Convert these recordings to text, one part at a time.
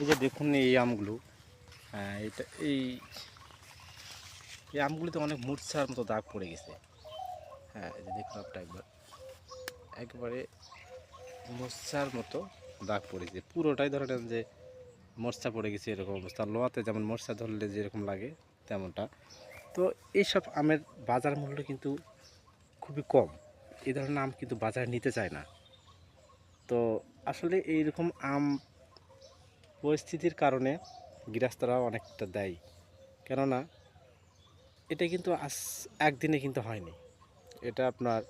এই যে দেখুন এই আমগুলো, এটা এই আমগুলিতে অনেক মূর্ছার মতো দাগ পড়ে গেছে। হ্যাঁ, এই যে দেখুন আপনার একবারে মূর্ছার মতো দাগ পড়েছে, পুরোটাই ধরে নেন যে মরচা পড়ে গেছে এরকম অবস্থা। লোহাতে যেমন মরচা ধরলে যেরকম লাগে তেমনটা। তো এইসব আমের বাজার মূল্য কিন্তু খুবই কম, এই ধরনের আম কিন্তু বাজারে নিতে চায় না। তো আসলে এইরকম আম পরিস্থিতির কারণে গৃহস্থরাও অনেকটা দায়ী, কেননা এটা কিন্তু একদিনে কিন্তু হয়নি, এটা আপনার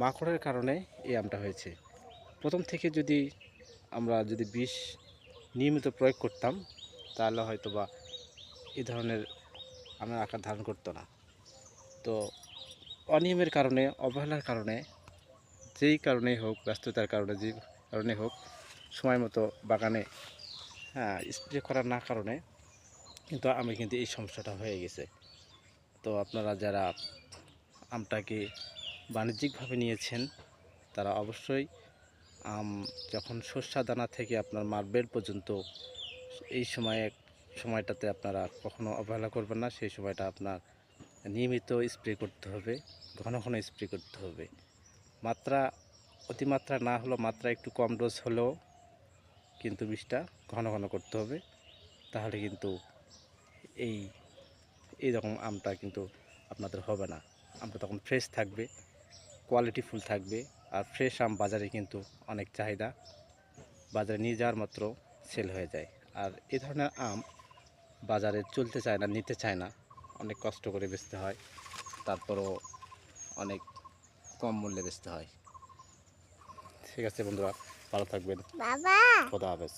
মাকড়ের কারণে এই আমটা হয়েছে। প্রথম থেকে যদি আমরা বিষ নিয়মিত প্রয়োগ করতাম, তাহলে হয়তো বা এই ধরনের আমের আকার ধারণ করতো না। তো অনিয়মের কারণে, অবহেলার কারণে, যেই কারণেই হোক, ব্যস্ততার কারণে, যে কারণে হোক, সময় মতো বাগানে স্প্রে করার না কারণে কিন্তু আমি কিন্তু এই সমস্যাটা হয়ে গেছে। তো আপনারা যারা আমটাকে বাণিজ্যিকভাবে নিয়েছেন, তারা অবশ্যই আম যখন সর্ষা দানা থেকে আপনার মারবেল পর্যন্ত এই সময়টাতে আপনারা কখনো অবহেলা করবেন না। সেই সময়টা আপনার নিয়মিত স্প্রে করতে হবে, ঘন ঘন স্প্রে করতে হবে। মাত্রা অতিমাত্রা না হলেও, মাত্রা একটু কম ডোজ হলেও কিন্তু বিষটা ঘন ঘন করতে হবে। তাহলে কিন্তু এই রকম আমটা কিন্তু আপনাদের হবে না। আমটা তখন ফ্রেশ থাকবে, কোয়ালিটিফুল থাকবে। আর ফ্রেশ আম বাজারে কিন্তু অনেক চাহিদা, বাজারে নিয়ে যাওয়ার মাত্র সেল হয়ে যায়। আর এই ধরনের আম বাজারে চলতে চায় না, নিতে চায় না, অনেক কষ্ট করে বেচতে হয়, তারপরও অনেক কম মূল্যে বেচতে হয়। ঠিক আছে বন্ধুরা, ভালো থাকবেন, খোদা হাফেজ।